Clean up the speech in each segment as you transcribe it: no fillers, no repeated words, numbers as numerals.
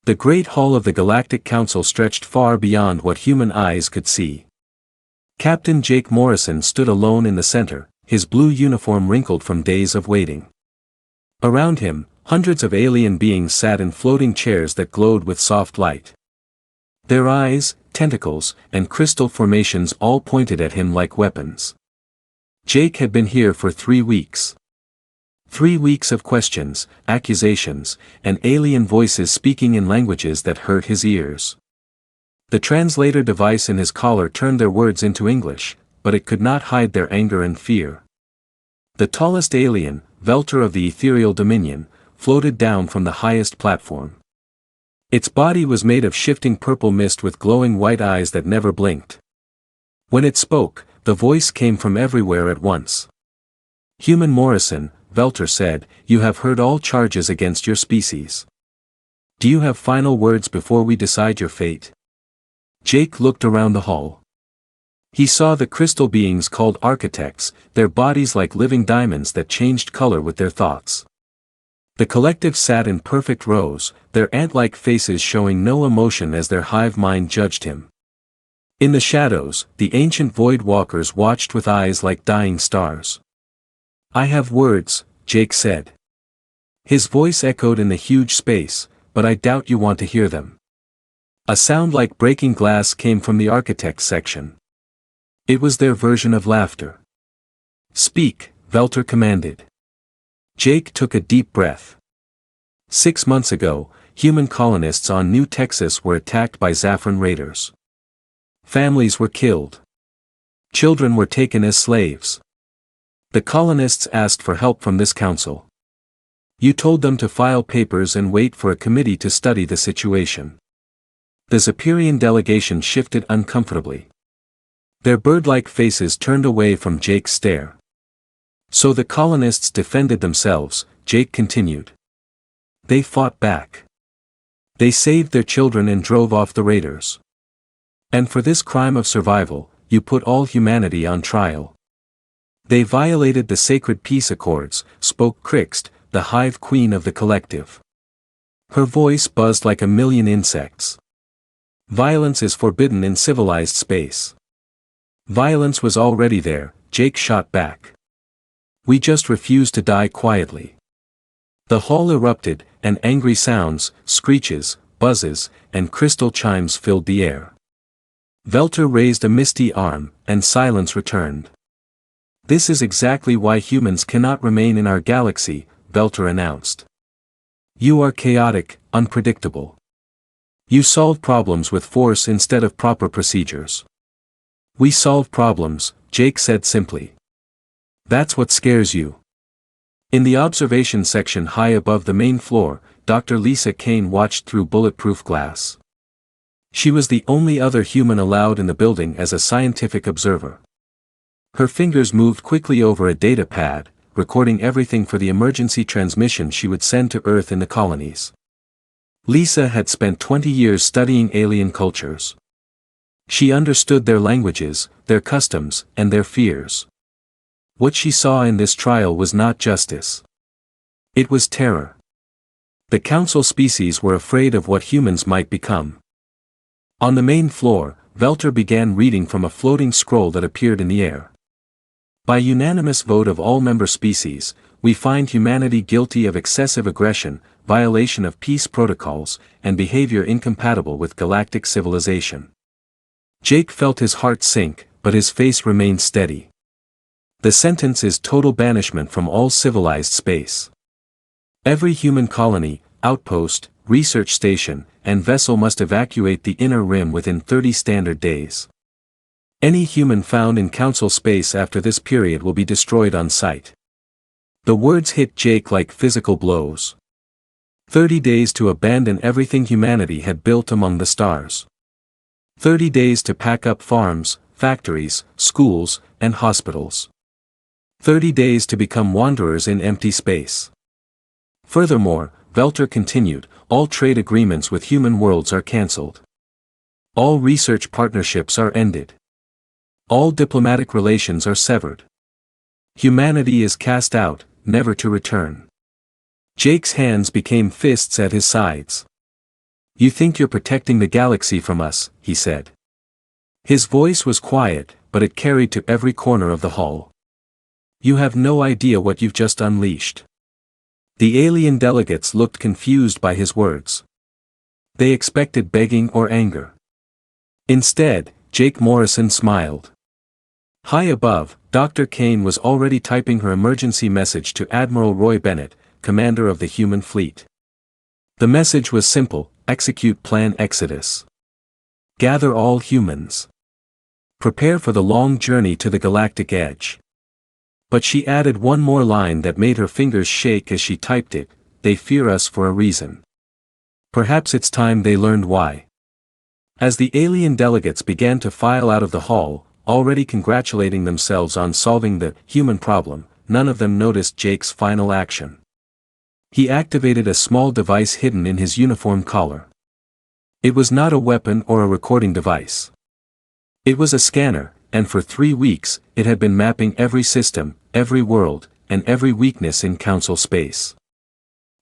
The great hall of the Galactic Council stretched far beyond what human eyes could see. Captain Jake Morrison stood alone in the center, his blue uniform wrinkled from days of waiting. Around him, hundreds of alien beings sat in floating chairs that glowed with soft light. Their eyes, tentacles, and crystal formations all pointed at him like weapons. Jake had been here for 3 weeks. 3 weeks of questions, accusations, and alien voices speaking in languages that hurt his ears. The translator device in his collar turned their words into English, but it could not hide their anger and fear. The tallest alien, Velter of the Ethereal Dominion, floated down from the highest platform. Its body was made of shifting purple mist with glowing white eyes that never blinked. When it spoke, the voice came from everywhere at once. "Human Morrison," Velter said, "you have heard all charges against your species. Do you have final words before we decide your fate?" Jake looked around the hall. He saw the crystal beings called architects, their bodies like living diamonds that changed color with their thoughts. The collective sat in perfect rows, their ant-like faces showing no emotion as their hive mind judged him. In the shadows, the ancient void walkers watched with eyes like dying stars. "I have words," Jake said. His voice echoed in the huge space, "but I doubt you want to hear them." A sound like breaking glass came from the architects section. It was their version of laughter. "Speak," Velter commanded. Jake took a deep breath. 6 months ago, human colonists on New Texas were attacked by Zaffron raiders. Families were killed. Children were taken as slaves. The colonists asked for help from this council. You told them to file papers and wait for a committee to study the situation. The Zapperian delegation shifted uncomfortably. Their bird-like faces turned away from Jake's stare. So the colonists defended themselves, Jake continued. They fought back. They saved their children and drove off the raiders. And for this crime of survival, you put all humanity on trial. They violated the sacred peace accords, spoke Krixt, the hive queen of the collective. Her voice buzzed like a million insects. Violence is forbidden in civilized space. Violence was already there, Jake shot back. We just refuse to die quietly. The hall erupted, and angry sounds, screeches, buzzes, and crystal chimes filled the air. Velter raised a misty arm, and silence returned. This is exactly why humans cannot remain in our galaxy, Velter announced. You are chaotic, unpredictable. You solve problems with force instead of proper procedures. We solve problems, Jake said simply. That's what scares you. In the observation section high above the main floor, Dr. Lisa Kane watched through bulletproof glass. She was the only other human allowed in the building as a scientific observer. Her fingers moved quickly over a data pad, recording everything for the emergency transmission she would send to Earth in the colonies. Lisa had spent 20 years studying alien cultures. She understood their languages, their customs, and their fears. What she saw in this trial was not justice. It was terror. The council species were afraid of what humans might become. On the main floor, Velter began reading from a floating scroll that appeared in the air. By unanimous vote of all member species, we find humanity guilty of excessive aggression, violation of peace protocols, and behavior incompatible with galactic civilization. Jake felt his heart sink, but his face remained steady. The sentence is total banishment from all civilized space. Every human colony, outpost, research station, and vessel must evacuate the inner rim within 30 standard days. Any human found in council space after this period will be destroyed on sight. The words hit Jake like physical blows. 30 days to abandon everything humanity had built among the stars. 30 days to pack up farms, factories, schools, and hospitals. 30 days to become wanderers in empty space. Furthermore, Velter continued, all trade agreements with human worlds are cancelled. All research partnerships are ended. All diplomatic relations are severed. Humanity is cast out, never to return. Jake's hands became fists at his sides. "You think you're protecting the galaxy from us," he said. His voice was quiet, but it carried to every corner of the hall. "You have no idea what you've just unleashed." The alien delegates looked confused by his words. They expected begging or anger. Instead, Jake Morrison smiled. High above, Dr. Kane was already typing her emergency message to Admiral Roy Bennett, commander of the human fleet. The message was simple: execute Plan Exodus. Gather all humans. Prepare for the long journey to the galactic edge. But she added one more line that made her fingers shake as she typed it: they fear us for a reason. Perhaps it's time they learned why. As the alien delegates began to file out of the hall, already congratulating themselves on solving the human problem, none of them noticed Jake's final action. He activated a small device hidden in his uniform collar. It was not a weapon or a recording device. It was a scanner, and for 3 weeks, it had been mapping every system, every world, and every weakness in Council space.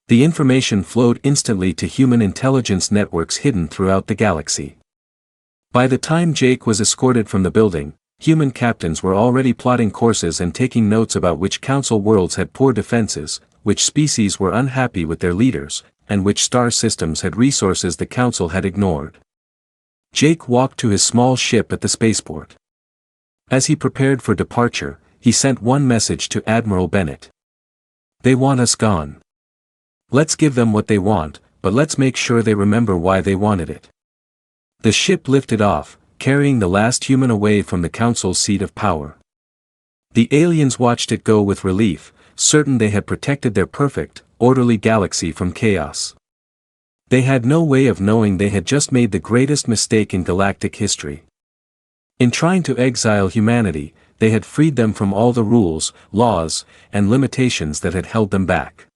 The information flowed instantly to human intelligence networks hidden throughout the galaxy. By the time Jake was escorted from the building, human captains were already plotting courses and taking notes about which Council worlds had poor defenses, which species were unhappy with their leaders, and which star systems had resources the Council had ignored. Jake walked to his small ship at the spaceport. As he prepared for departure, he sent one message to Admiral Bennett. "They want us gone. Let's give them what they want, but let's make sure they remember why they wanted it." The ship lifted off, carrying the last human away from the Council's seat of power. The aliens watched it go with relief, certain they had protected their perfect, orderly galaxy from chaos. They had no way of knowing they had just made the greatest mistake in galactic history. In trying to exile humanity, they had freed them from all the rules, laws, and limitations that had held them back.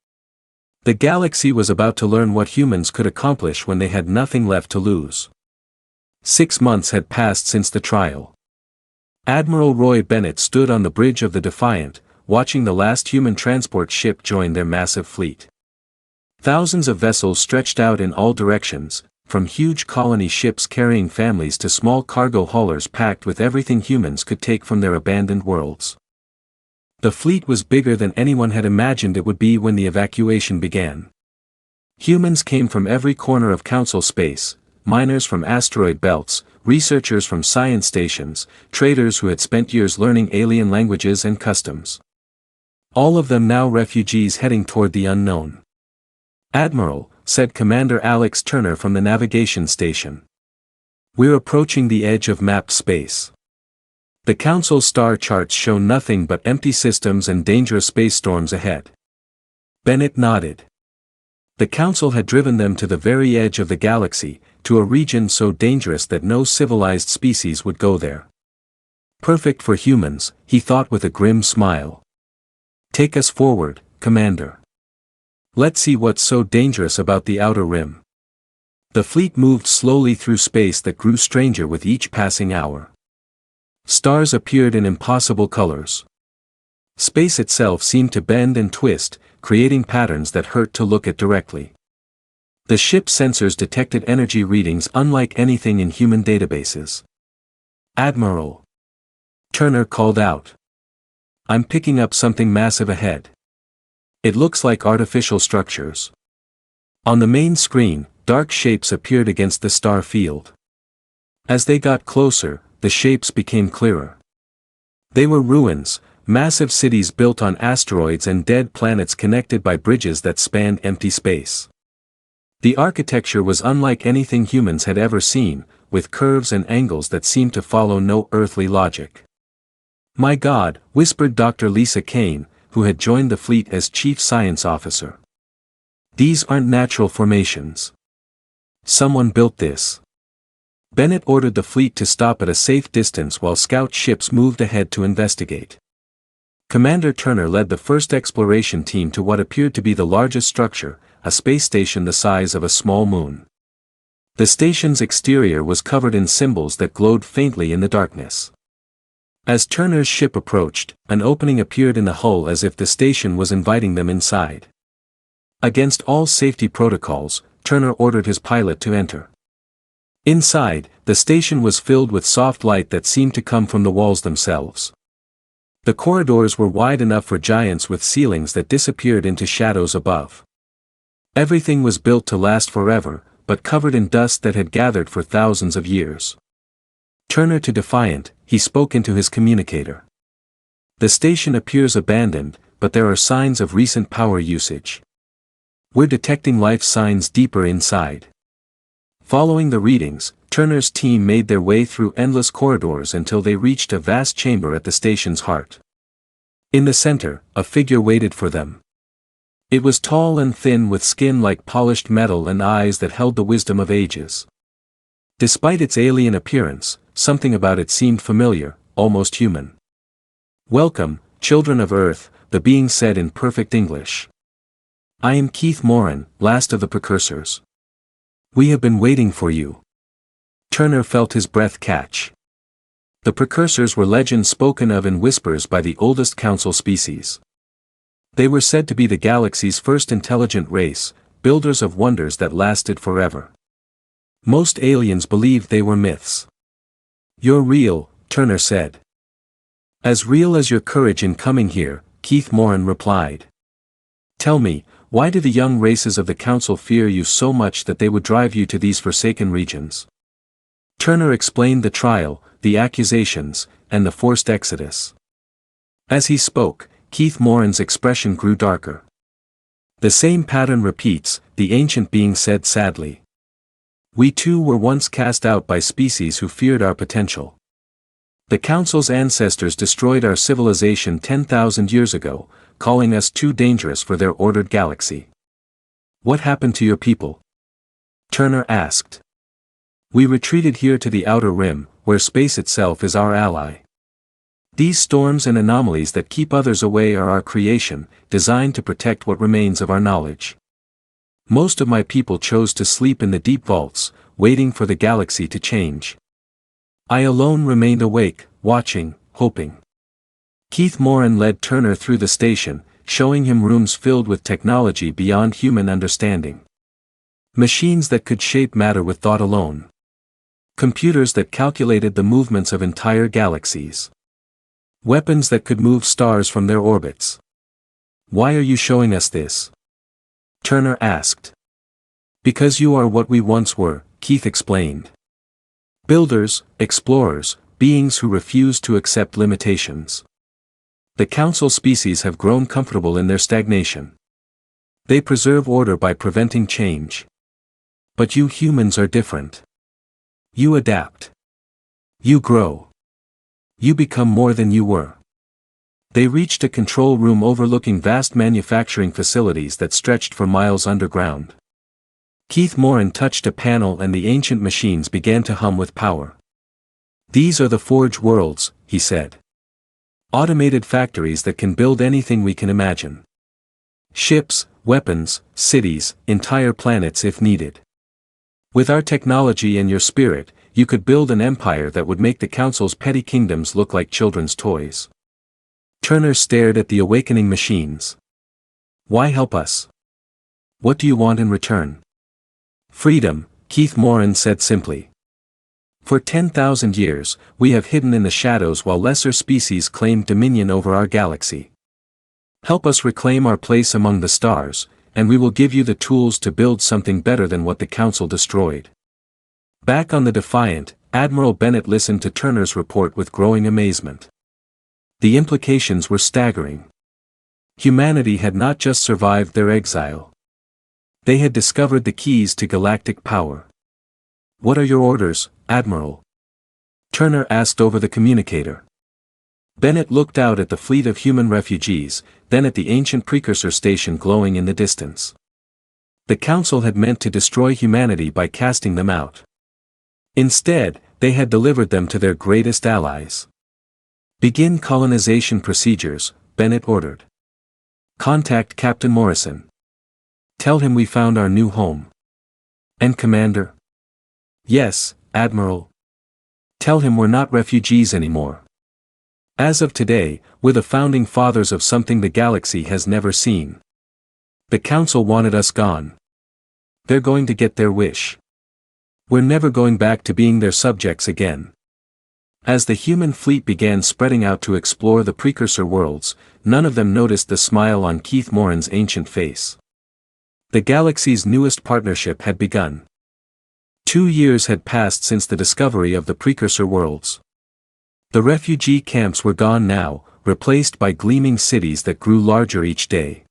The galaxy was about to learn what humans could accomplish when they had nothing left to lose. 6 months had passed since the trial. Admiral Roy Bennett stood on the bridge of the Defiant, watching the last human transport ship join their massive fleet. Thousands of vessels stretched out in all directions, from huge colony ships carrying families to small cargo haulers packed with everything humans could take from their abandoned worlds. The fleet was bigger than anyone had imagined it would be when the evacuation began. Humans came from every corner of Council space, miners from asteroid belts, researchers from science stations, traders who had spent years learning alien languages and customs. All of them now refugees heading toward the unknown. "Admiral," said Commander Alex Turner from the navigation station. "We're approaching the edge of mapped space. The Council star charts show nothing but empty systems and dangerous space storms ahead." Bennett nodded. The Council had driven them to the very edge of the galaxy, to a region so dangerous that no civilized species would go there. "Perfect for humans," he thought with a grim smile. "Take us forward, Commander. Let's see what's so dangerous about the outer rim." The fleet moved slowly through space that grew stranger with each passing hour. Stars appeared in impossible colors. Space itself seemed to bend and twist, creating patterns that hurt to look at directly. The ship's sensors detected energy readings unlike anything in human databases. "Admiral," Turner called out. "I'm picking up something massive ahead. It looks like artificial structures." On the main screen, dark shapes appeared against the star field. As they got closer, the shapes became clearer. They were ruins, massive cities built on asteroids and dead planets connected by bridges that spanned empty space. The architecture was unlike anything humans had ever seen, with curves and angles that seemed to follow no earthly logic. "My God," whispered Dr. Lisa Kane, who had joined the fleet as chief science officer. "These aren't natural formations. Someone built this." Bennett ordered the fleet to stop at a safe distance while scout ships moved ahead to investigate. Commander Turner led the first exploration team to what appeared to be the largest structure, a space station the size of a small moon. The station's exterior was covered in symbols that glowed faintly in the darkness. As Turner's ship approached, an opening appeared in the hull as if the station was inviting them inside. Against all safety protocols, Turner ordered his pilot to enter. Inside, the station was filled with soft light that seemed to come from the walls themselves. The corridors were wide enough for giants with ceilings that disappeared into shadows above. Everything was built to last forever, but covered in dust that had gathered for thousands of years. Turner to Defiant, he spoke into his communicator. The station appears abandoned, but there are signs of recent power usage. We're detecting life signs deeper inside. Following the readings, Turner's team made their way through endless corridors until they reached a vast chamber at the station's heart. In the center, a figure waited for them. It was tall and thin with skin like polished metal and eyes that held the wisdom of ages. Despite its alien appearance, something about it seemed familiar, almost human. "Welcome, children of Earth," the being said in perfect English. "I am Keith Moran, last of the precursors. We have been waiting for you." Turner felt his breath catch. The precursors were legends spoken of in whispers by the oldest council species. They were said to be the galaxy's first intelligent race, builders of wonders that lasted forever. Most aliens believed they were myths. "You're real," Turner said. "As real as your courage in coming here," Keith Moran replied. "Tell me, why do the young races of the council fear you so much that they would drive you to these forsaken regions?" Turner explained the trial, the accusations, and the forced exodus. As he spoke, Keith Moran's expression grew darker. "The same pattern repeats," the ancient being said sadly. "We too were once cast out by species who feared our potential. The Council's ancestors destroyed our civilization 10,000 years ago, calling us too dangerous for their ordered galaxy. What happened to your people?" Turner asked. "We retreated here to the outer rim, where space itself is our ally. These storms and anomalies that keep others away are our creation, designed to protect what remains of our knowledge. Most of my people chose to sleep in the deep vaults, waiting for the galaxy to change. I alone remained awake, watching, hoping." Keith Moran led Turner through the station, showing him rooms filled with technology beyond human understanding. Machines that could shape matter with thought alone. Computers that calculated the movements of entire galaxies. Weapons that could move stars from their orbits. "Why are you showing us this?" Turner asked. "Because you are what we once were," Keith explained. "Builders, explorers, beings who refuse to accept limitations. The council species have grown comfortable in their stagnation. They preserve order by preventing change. But you humans are different. You adapt. You grow. You become more than you were." They reached a control room overlooking vast manufacturing facilities that stretched for miles underground. Keith Moran touched a panel and the ancient machines began to hum with power. "These are the Forge Worlds," he said. "Automated factories that can build anything we can imagine. Ships, weapons, cities, entire planets if needed. With our technology and your spirit, you could build an empire that would make the Council's petty kingdoms look like children's toys." Turner stared at the awakening machines. "Why help us? What do you want in return?" "Freedom," Keith Moran said simply. "For 10,000 years, we have hidden in the shadows while lesser species claimed dominion over our galaxy. Help us reclaim our place among the stars, and we will give you the tools to build something better than what the Council destroyed." Back on the Defiant, Admiral Bennett listened to Turner's report with growing amazement. The implications were staggering. Humanity had not just survived their exile. They had discovered the keys to galactic power. "What are your orders, Admiral?" Turner asked over the communicator. Bennett looked out at the fleet of human refugees, then at the ancient precursor station glowing in the distance. The Council had meant to destroy humanity by casting them out. Instead, they had delivered them to their greatest allies. "Begin colonization procedures," Bennett ordered. "Contact Captain Morrison. Tell him we found our new home." "And Commander?" "Yes, Admiral. Tell him we're not refugees anymore. As of today, we're the founding fathers of something the galaxy has never seen. The Council wanted us gone. They're going to get their wish. We're never going back to being their subjects again. As the human fleet began spreading out to explore the precursor worlds, none of them noticed the smile on Keith Moran's ancient face. The galaxy's newest partnership had begun. 2 years had passed since the discovery of the precursor worlds. The refugee camps were gone now, replaced by gleaming cities that grew larger each day.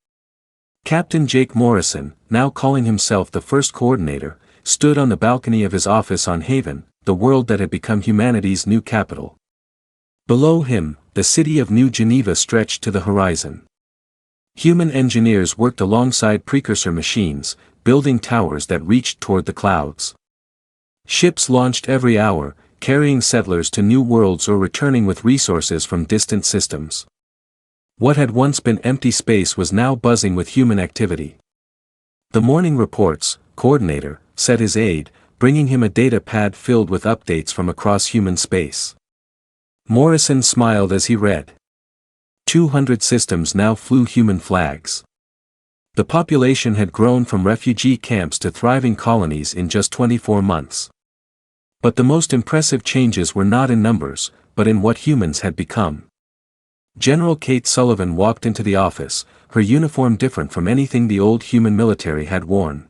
Captain Jake Morrison, now calling himself the first coordinator, stood on the balcony of his office on Haven, the world that had become humanity's new capital. Below him, the city of New Geneva stretched to the horizon. Human engineers worked alongside precursor machines, building towers that reached toward the clouds. Ships launched every hour, carrying settlers to new worlds or returning with resources from distant systems. What had once been empty space was now buzzing with human activity. The morning reports, coordinator, said his aide, bringing him a data pad filled with updates from across human space. Morrison smiled as he read. 200 systems now flew human flags. The population had grown from refugee camps to thriving colonies in just 24 months. But the most impressive changes were not in numbers, but in what humans had become. General Kate Sullivan walked into the office, her uniform different from anything the old human military had worn.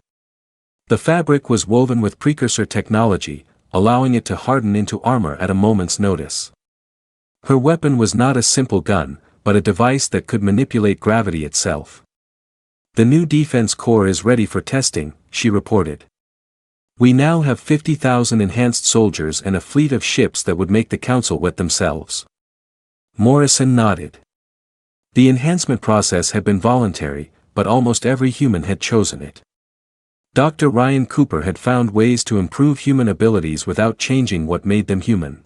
The fabric was woven with precursor technology, allowing it to harden into armor at a moment's notice. Her weapon was not a simple gun, but a device that could manipulate gravity itself. The new defense core is ready for testing, she reported. We now have 50,000 enhanced soldiers and a fleet of ships that would make the Council wet themselves. Morrison nodded. The enhancement process had been voluntary, but almost every human had chosen it. Dr. Ryan Cooper had found ways to improve human abilities without changing what made them human.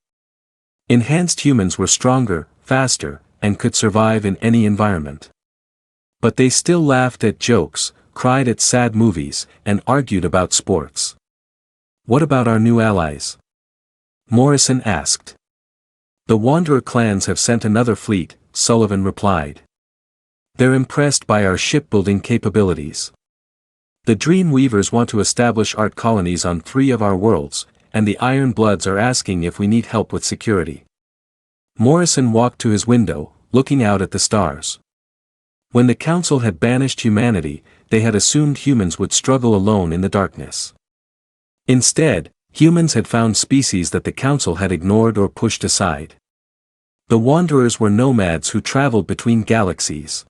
Enhanced humans were stronger, faster, and could survive in any environment. But they still laughed at jokes, cried at sad movies, and argued about sports. What about our new allies? Morrison asked. The Wanderer clans have sent another fleet, Sullivan replied. They're impressed by our shipbuilding capabilities. The Dream Weavers want to establish art colonies on 3 of our worlds, and the Iron Bloods are asking if we need help with security. Morrison walked to his window, looking out at the stars. When the Council had banished humanity, they had assumed humans would struggle alone in the darkness. Instead, humans had found species that the Council had ignored or pushed aside. The Wanderers were nomads who traveled between galaxies.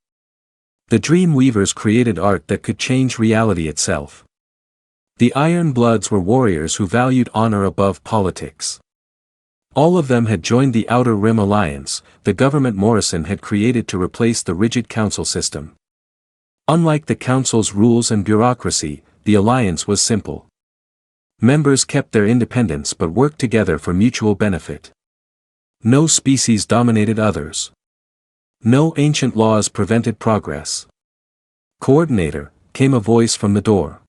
The Dream Weavers created art that could change reality itself. The Iron Bloods were warriors who valued honor above politics. All of them had joined the Outer Rim Alliance, the government Morrison had created to replace the rigid Council system. Unlike the Council's rules and bureaucracy, the alliance was simple. Members kept their independence but worked together for mutual benefit. No species dominated others. No ancient laws prevented progress. Coordinator, came a voice from the door.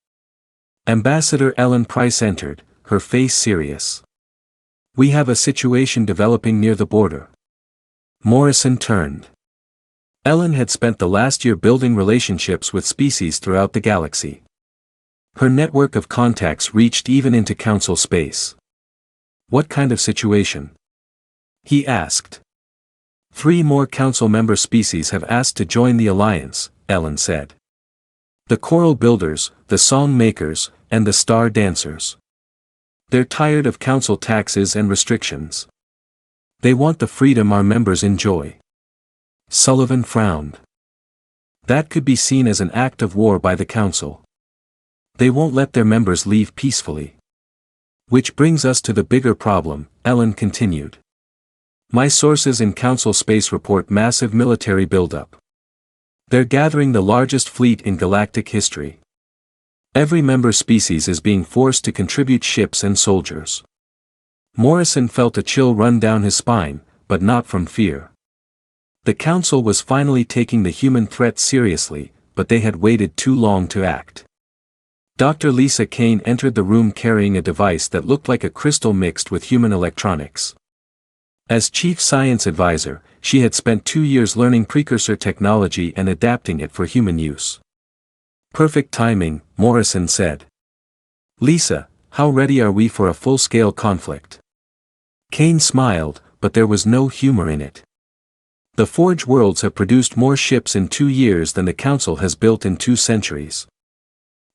Ambassador Ellen Price entered, her face serious. We have a situation developing near the border. Morrison turned. Ellen had spent the last year building relationships with species throughout the galaxy. Her network of contacts reached even into Council space. What kind of situation? He asked. 3 more Council member species have asked to join the Alliance, Ellen said. The Coral Builders, the Song Makers, and the Star Dancers. They're tired of Council taxes and restrictions. They want the freedom our members enjoy. Sullivan frowned. That could be seen as an act of war by the Council. They won't let their members leave peacefully. Which brings us to the bigger problem, Ellen continued. My sources in Council space report massive military buildup. They're gathering the largest fleet in galactic history. Every member species is being forced to contribute ships and soldiers. Morrison felt a chill run down his spine, but not from fear. The Council was finally taking the human threat seriously, but they had waited too long to act. Dr. Lisa Kane entered the room carrying a device that looked like a crystal mixed with human electronics. As Chief Science Advisor, she had spent 2 years learning precursor technology and adapting it for human use. Perfect timing, Morrison said. Lisa, how ready are we for a full-scale conflict? Kane smiled, but there was no humor in it. The Forge Worlds have produced more ships in 2 years than the Council has built in 2 centuries.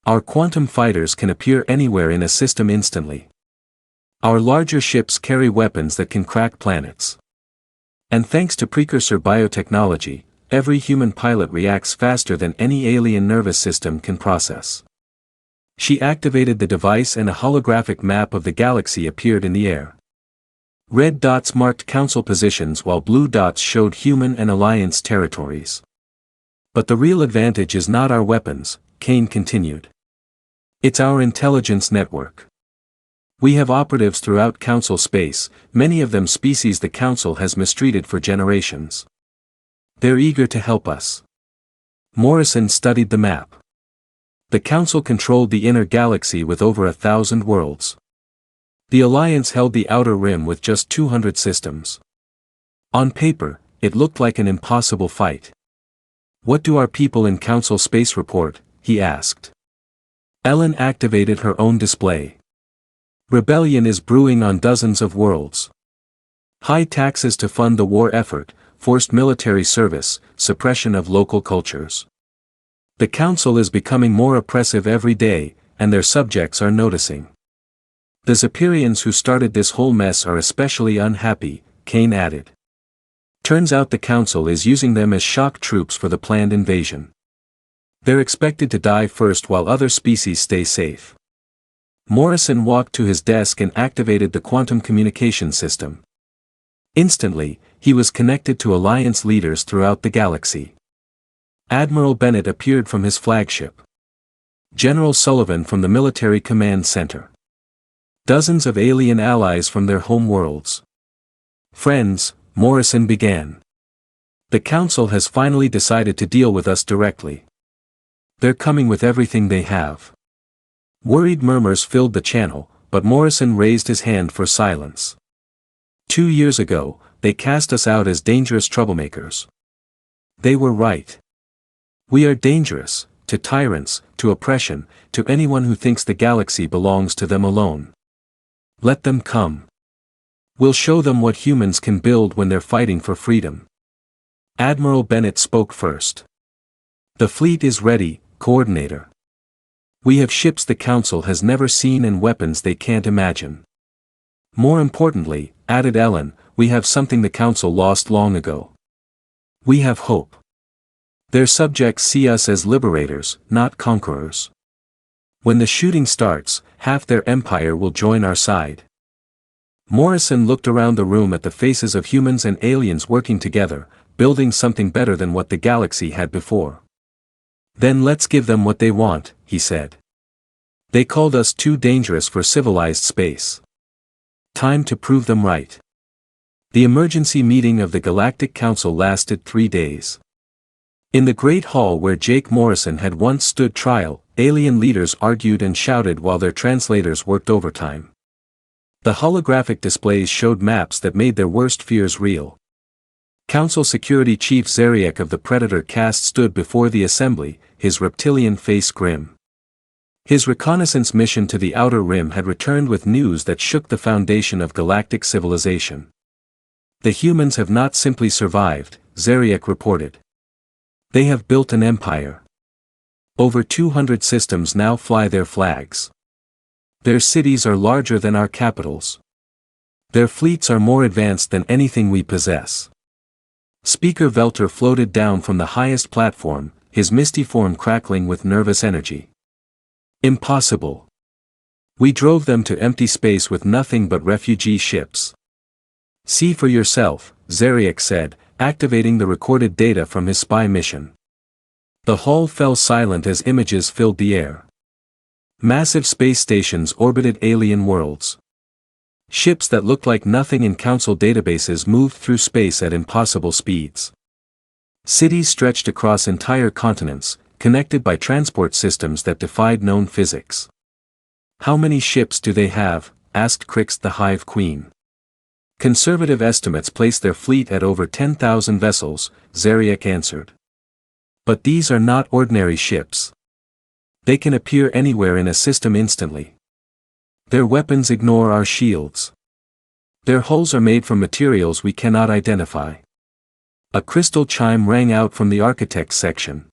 Our quantum fighters can appear anywhere in a system instantly. Our larger ships carry weapons that can crack planets. And thanks to precursor biotechnology, every human pilot reacts faster than any alien nervous system can process. She activated the device and a holographic map of the galaxy appeared in the air. Red dots marked Council positions while blue dots showed human and Alliance territories. But the real advantage is not our weapons, Kane continued. It's our intelligence network. We have operatives throughout Council space, many of them species the Council has mistreated for generations. They're eager to help us. Morrison studied the map. The Council controlled the inner galaxy with over 1,000 worlds. The Alliance held the outer rim with just 200 systems. On paper, it looked like an impossible fight. What do our people in Council space report? He asked. Ellen activated her own display. Rebellion is brewing on dozens of worlds. High taxes to fund the war effort, forced military service, suppression of local cultures. The Council is becoming more oppressive every day, and their subjects are noticing. The Zephyrians who started this whole mess are especially unhappy, Kane added. Turns out the Council is using them as shock troops for the planned invasion. They're expected to die first while other species stay safe. Morrison walked to his desk and activated the quantum communication system. Instantly, he was connected to Alliance leaders throughout the galaxy. Admiral Bennett appeared from his flagship. General Sullivan from the Military Command Center. Dozens of alien allies from their home worlds. Friends, Morrison began. The Council has finally decided to deal with us directly. They're coming with everything they have. Worried murmurs filled the channel, but Morrison raised his hand for silence. 2 years ago, they cast us out as dangerous troublemakers. They were right. We are dangerous, to tyrants, to oppression, to anyone who thinks the galaxy belongs to them alone. Let them come. We'll show them what humans can build when they're fighting for freedom. Admiral Bennett spoke first. The fleet is ready, Coordinator. We have ships the Council has never seen and weapons they can't imagine. More importantly, added Ellen, we have something the Council lost long ago. We have hope. Their subjects see us as liberators, not conquerors. When the shooting starts, half their empire will join our side. Morrison looked around the room at the faces of humans and aliens working together, building something better than what the galaxy had before. Then let's give them what they want, he said. They called us too dangerous for civilized space. Time to prove them right. The emergency meeting of the Galactic Council lasted 3 days. In the Great Hall where Jake Morrison had once stood trial, alien leaders argued and shouted while their translators worked overtime. The holographic displays showed maps that made their worst fears real. Council Security Chief Zeriak of the Predator caste stood before the assembly, his reptilian face grim. His reconnaissance mission to the Outer Rim had returned with news that shook the foundation of galactic civilization. The humans have not simply survived, Zeriak reported. They have built an empire. Over 200 systems now fly their flags. Their cities are larger than our capitals. Their fleets are more advanced than anything we possess. Speaker Velter floated down from the highest platform, his misty form crackling with nervous energy. Impossible. We drove them to empty space with nothing but refugee ships. See for yourself, Zeriak said, activating the recorded data from his spy mission. The hall fell silent as images filled the air. Massive space stations orbited alien worlds. Ships that looked like nothing in Council databases moved through space at impossible speeds. Cities stretched across entire continents, connected by transport systems that defied known physics. How many ships do they have? Asked Crix the Hive Queen. Conservative estimates place their fleet at over 10,000 vessels, Zeriak answered. But these are not ordinary ships. They can appear anywhere in a system instantly. Their weapons ignore our shields. Their hulls are made from materials we cannot identify. A crystal chime rang out from the architect's section.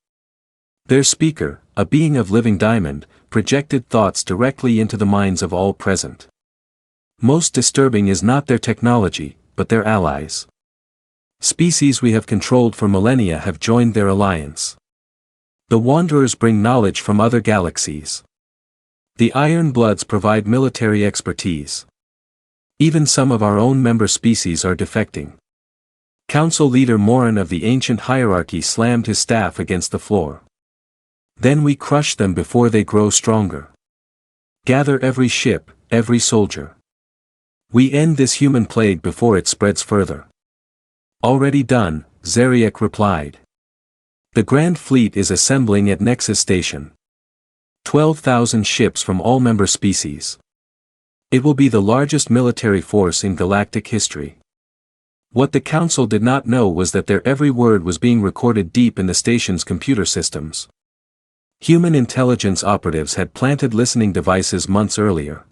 Their speaker, a being of living diamond, projected thoughts directly into the minds of all present. Most disturbing is not their technology, but their allies. Species we have controlled for millennia have joined their alliance. The Wanderers bring knowledge from other galaxies. The Iron Bloods provide military expertise. Even some of our own member species are defecting. Council leader Morin of the ancient hierarchy slammed his staff against the floor. Then we crush them before they grow stronger. Gather every ship, every soldier. We end this human plague before it spreads further. Already done, Zeriek replied. The Grand Fleet is assembling at Nexus Station. 12,000 ships from all member species. It will be the largest military force in galactic history. What the Council did not know was that their every word was being recorded deep in the station's computer systems. Human intelligence operatives had planted listening devices months earlier.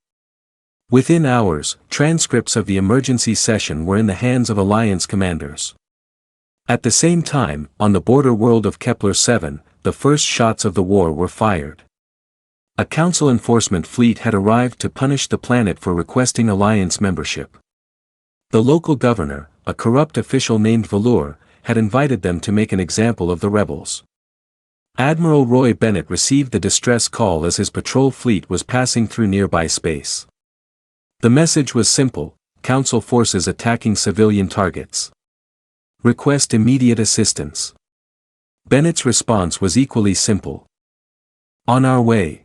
Within hours, transcripts of the emergency session were in the hands of Alliance commanders. At the same time, on the border world of Kepler-7, the first shots of the war were fired. A Council enforcement fleet had arrived to punish the planet for requesting Alliance membership. The local governor, a corrupt official named Velour, had invited them to make an example of the rebels. Admiral Roy Bennett received the distress call as his patrol fleet was passing through nearby space. The message was simple: Council forces attacking civilian targets. Request immediate assistance. Bennett's response was equally simple. On our way.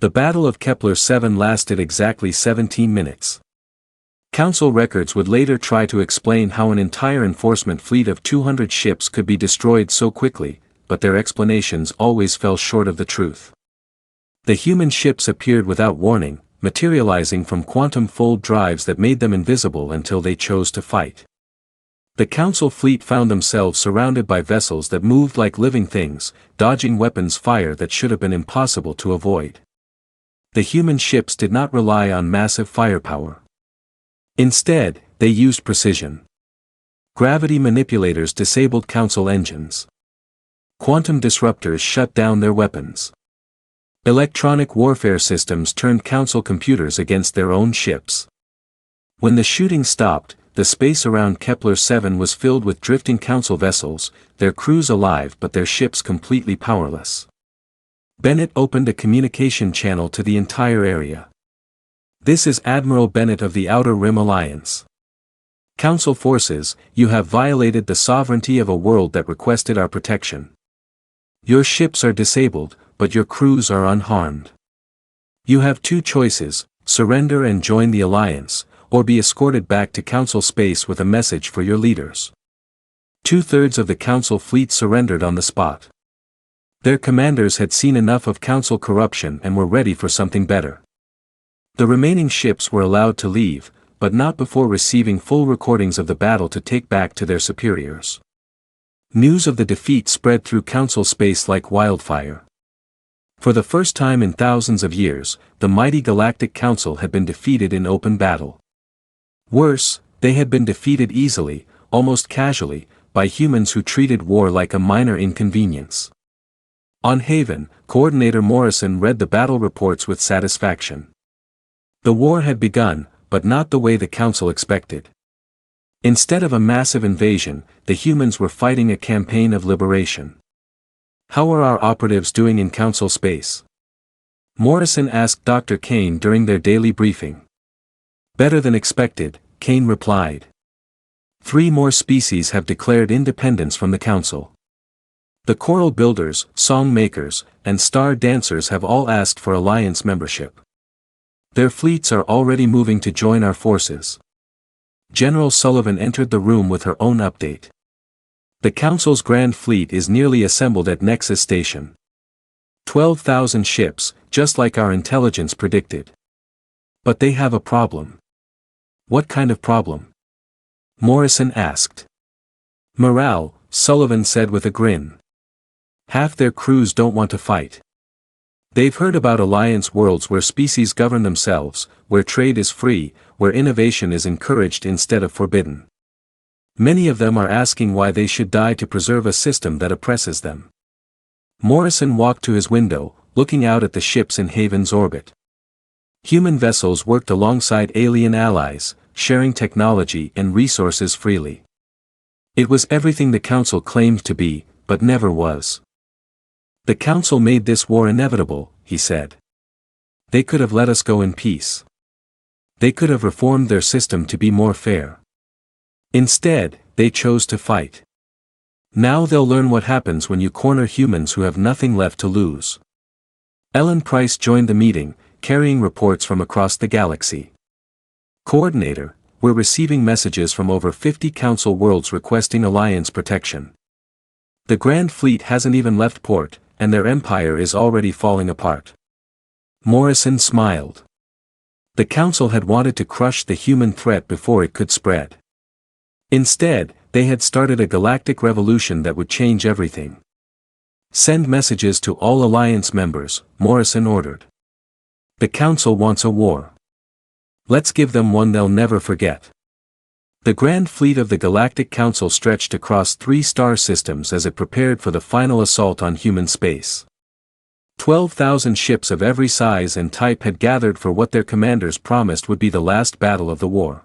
The Battle of Kepler-7 lasted exactly 17 minutes. Council records would later try to explain how an entire enforcement fleet of 200 ships could be destroyed so quickly, but their explanations always fell short of the truth. The human ships appeared without warning, materializing from quantum fold drives that made them invisible until they chose to fight. The Council fleet found themselves surrounded by vessels that moved like living things, dodging weapons fire that should have been impossible to avoid. The human ships did not rely on massive firepower. Instead, they used precision. Gravity manipulators disabled Council engines. Quantum disruptors shut down their weapons. Electronic warfare systems turned Council computers against their own ships. When the shooting stopped, the space around Kepler-7 was filled with drifting Council vessels, their crews alive but their ships completely powerless. Bennett opened a communication channel to the entire area. This is Admiral Bennett of the Outer Rim Alliance. Council forces, you have violated the sovereignty of a world that requested our protection. Your ships are disabled, but your crews are unharmed. You have two choices: surrender and join the Alliance, or be escorted back to Council space with a message for your leaders. 2/3 of the Council fleet surrendered on the spot. Their commanders had seen enough of Council corruption and were ready for something better. The remaining ships were allowed to leave, but not before receiving full recordings of the battle to take back to their superiors. News of the defeat spread through Council space like wildfire. For the first time in thousands of years, the mighty Galactic Council had been defeated in open battle. Worse, they had been defeated easily, almost casually, by humans who treated war like a minor inconvenience. On Haven, Coordinator Morrison read the battle reports with satisfaction. The war had begun, but not the way the Council expected. Instead of a massive invasion, the humans were fighting a campaign of liberation. How are our operatives doing in Council space? Morrison asked Dr. Kane during their daily briefing. Better than expected, Kane replied. 3 more species have declared independence from the Council. The Coral Builders, Song Makers, and Star Dancers have all asked for Alliance membership. Their fleets are already moving to join our forces. General Sullivan entered the room with her own update. The Council's Grand Fleet is nearly assembled at Nexus Station. 12,000 ships, just like our intelligence predicted. But they have a problem. What kind of problem? Morrison asked. Morale, Sullivan said with a grin. Half their crews don't want to fight. They've heard about alliance worlds where species govern themselves, where trade is free, where innovation is encouraged instead of forbidden. Many of them are asking why they should die to preserve a system that oppresses them. Morrison walked to his window, looking out at the ships in Haven's orbit. Human vessels worked alongside alien allies, sharing technology and resources freely. It was everything the Council claimed to be, but never was. The Council made this war inevitable, he said. They could have let us go in peace. They could have reformed their system to be more fair. Instead, they chose to fight. Now they'll learn what happens when you corner humans who have nothing left to lose. Ellen Price joined the meeting, carrying reports from across the galaxy. Coordinator, we're receiving messages from over 50 Council worlds requesting Alliance protection. The Grand Fleet hasn't even left port, and their empire is already falling apart. Morrison smiled. The Council had wanted to crush the human threat before it could spread. Instead, they had started a galactic revolution that would change everything. Send messages to all Alliance members, Morrison ordered. The Council wants a war. Let's give them one they'll never forget. The Grand Fleet of the Galactic Council stretched across 3 star systems as it prepared for the final assault on human space. 12,000 ships of every size and type had gathered for what their commanders promised would be the last battle of the war.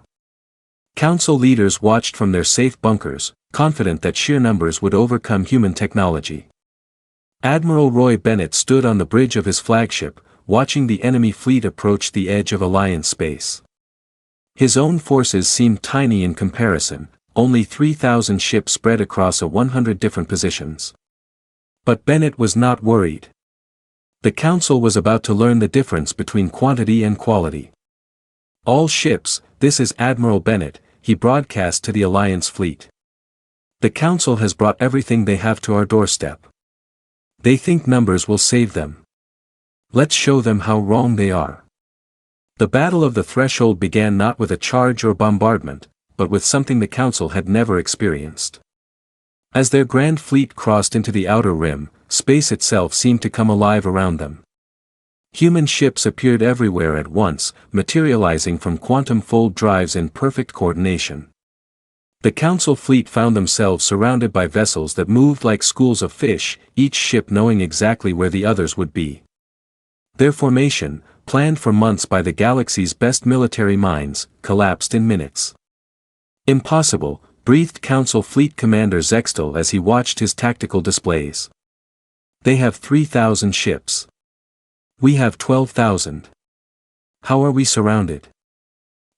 Council leaders watched from their safe bunkers, confident that sheer numbers would overcome human technology. Admiral Roy Bennett stood on the bridge of his flagship, watching the enemy fleet approach the edge of Alliance space. His own forces seemed tiny in comparison, only 3,000 ships spread across 100 different positions. But Bennett was not worried. The Council was about to learn the difference between quantity and quality. All ships, this is Admiral Bennett, he broadcast to the Alliance fleet. The Council has brought everything they have to our doorstep. They think numbers will save them. Let's show them how wrong they are. The Battle of the Threshold began not with a charge or bombardment, but with something the Council had never experienced. As their Grand Fleet crossed into the Outer Rim, space itself seemed to come alive around them. Human ships appeared everywhere at once, materializing from quantum fold drives in perfect coordination. The Council fleet found themselves surrounded by vessels that moved like schools of fish, each ship knowing exactly where the others would be. Their formation, planned for months by the galaxy's best military minds, collapsed in minutes. Impossible, breathed Council Fleet Commander Zextel as he watched his tactical displays. They have 3,000 ships. We have 12,000. How are we surrounded?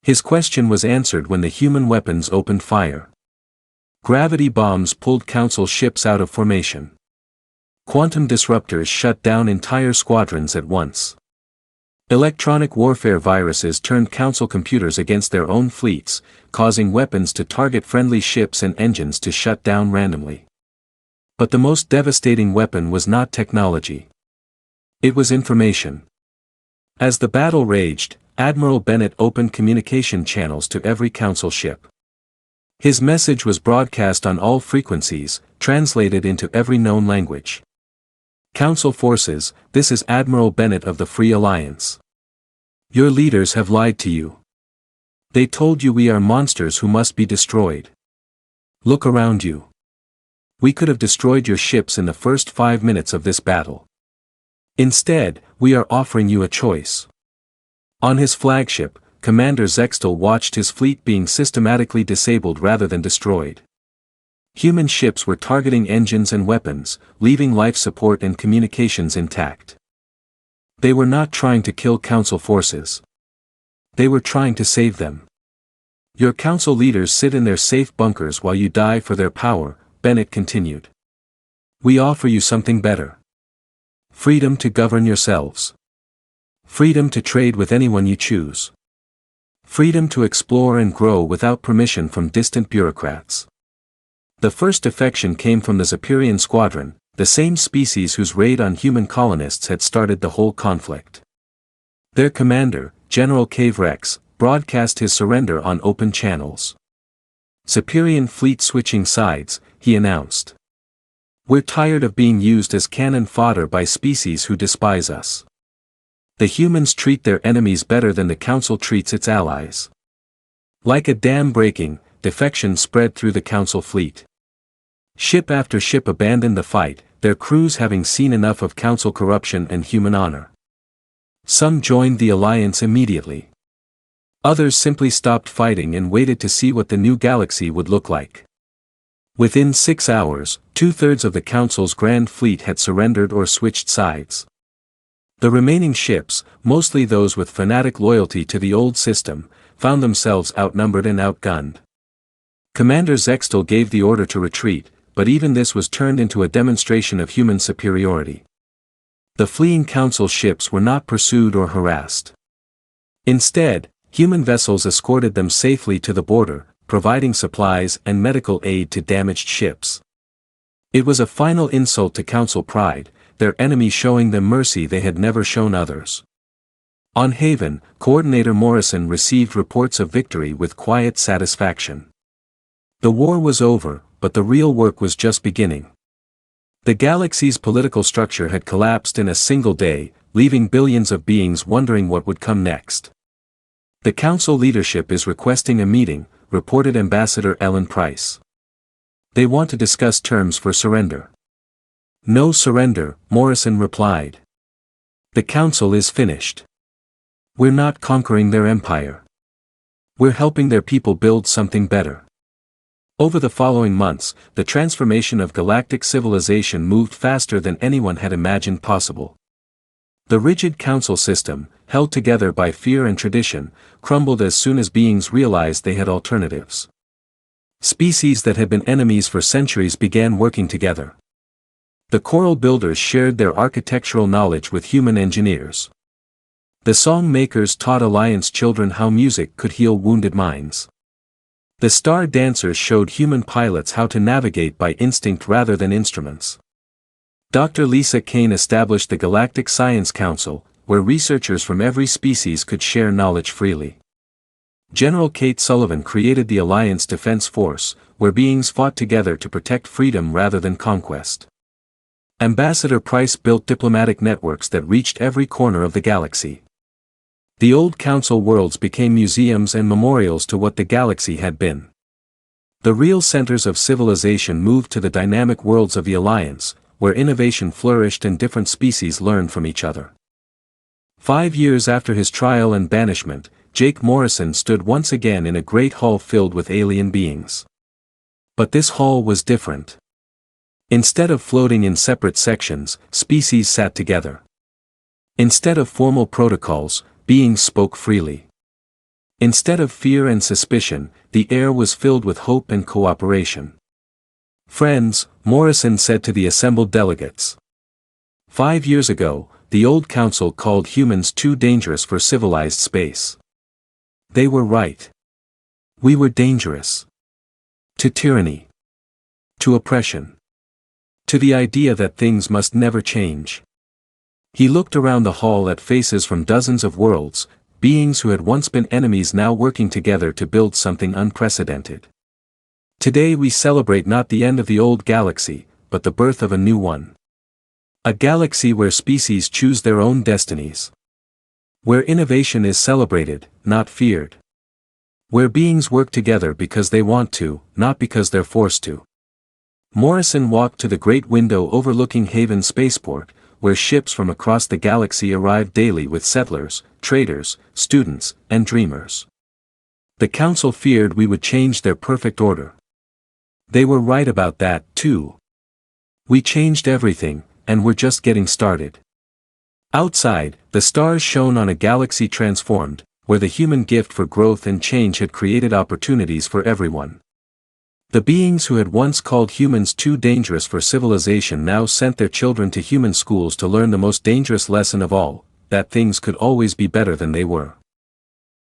His question was answered when the human weapons opened fire. Gravity bombs pulled Council ships out of formation. Quantum disruptors shut down entire squadrons at once. Electronic warfare viruses turned Council computers against their own fleets, causing weapons to target friendly ships and engines to shut down randomly. But the most devastating weapon was not technology. It was information. As the battle raged, Admiral Bennett opened communication channels to every Council ship. His message was broadcast on all frequencies, translated into every known language. Council forces, this is Admiral Bennett of the Free Alliance. Your leaders have lied to you. They told you we are monsters who must be destroyed. Look around you. We could have destroyed your ships in the first 5 minutes of this battle. Instead, we are offering you a choice. On his flagship, Commander Zextel watched his fleet being systematically disabled rather than destroyed. Human ships were targeting engines and weapons, leaving life support and communications intact. They were not trying to kill Council forces. They were trying to save them. Your Council leaders sit in their safe bunkers while you die for their power, Bennett continued. We offer you something better. Freedom to govern yourselves. Freedom to trade with anyone you choose. Freedom to explore and grow without permission from distant bureaucrats. The first defection came from the Zepyrian Squadron, the same species whose raid on human colonists had started the whole conflict. Their commander, General Cave Rex, broadcast his surrender on open channels. Zepyrian fleet switching sides, he announced. We're tired of being used as cannon fodder by species who despise us. The humans treat their enemies better than the Council treats its allies. Like a dam breaking, defection spread through the Council fleet. Ship after ship abandoned the fight, their crews having seen enough of Council corruption and human honor. Some joined the alliance immediately. Others simply stopped fighting and waited to see what the new galaxy would look like. Within 6 hours, 2/3 of the Council's Grand Fleet had surrendered or switched sides. The remaining ships, mostly those with fanatic loyalty to the old system, found themselves outnumbered and outgunned. Commander Zextal gave the order to retreat, but even this was turned into a demonstration of human superiority. The fleeing Council ships were not pursued or harassed. Instead, human vessels escorted them safely to the border, providing supplies and medical aid to damaged ships. It was a final insult to Council pride, their enemy showing them mercy they had never shown others. On Haven, Coordinator Morrison received reports of victory with quiet satisfaction. The war was over, but the real work was just beginning. The galaxy's political structure had collapsed in a single day, leaving billions of beings wondering what would come next. The Council leadership is requesting a meeting, reported Ambassador Ellen Price. They want to discuss terms for surrender. No surrender, Morrison replied. The Council is finished. We're not conquering their empire. We're helping their people build something better. Over the following months, the transformation of galactic civilization moved faster than anyone had imagined possible. The rigid Council system, held together by fear and tradition, crumbled as soon as beings realized they had alternatives. Species that had been enemies for centuries began working together. The Coral Builders shared their architectural knowledge with human engineers. The Song Makers taught Alliance children how music could heal wounded minds. The Star Dancers showed human pilots how to navigate by instinct rather than instruments. Dr. Lisa Kane established the Galactic Science Council, where researchers from every species could share knowledge freely. General Kate Sullivan created the Alliance Defense Force, where beings fought together to protect freedom rather than conquest. Ambassador Price built diplomatic networks that reached every corner of the galaxy. The old Council worlds became museums and memorials to what the galaxy had been. The real centers of civilization moved to the dynamic worlds of the Alliance, where innovation flourished and different species learned from each other. 5 years after his trial and banishment, Jake Morrison stood once again in a great hall filled with alien beings. But this hall was different. Instead of floating in separate sections, species sat together. Instead of formal protocols, beings spoke freely. Instead of fear and suspicion, the air was filled with hope and cooperation. Friends, Morrison said to the assembled delegates. 5 years ago, the old Council called humans too dangerous for civilized space. They were right. We were dangerous. To tyranny. To oppression. To the idea that things must never change. He looked around the hall at faces from dozens of worlds, beings who had once been enemies now working together to build something unprecedented. Today we celebrate not the end of the old galaxy, but the birth of a new one. A galaxy where species choose their own destinies. Where innovation is celebrated, not feared. Where beings work together because they want to, not because they're forced to. Morrison walked to the great window overlooking Haven Spaceport, where ships from across the galaxy arrived daily with settlers, traders, students, and dreamers. The Council feared we would change their perfect order. They were right about that, too. We changed everything, and we're just getting started. Outside, the stars shone on a galaxy transformed, where the human gift for growth and change had created opportunities for everyone. The beings who had once called humans too dangerous for civilization now sent their children to human schools to learn the most dangerous lesson of all, that things could always be better than they were.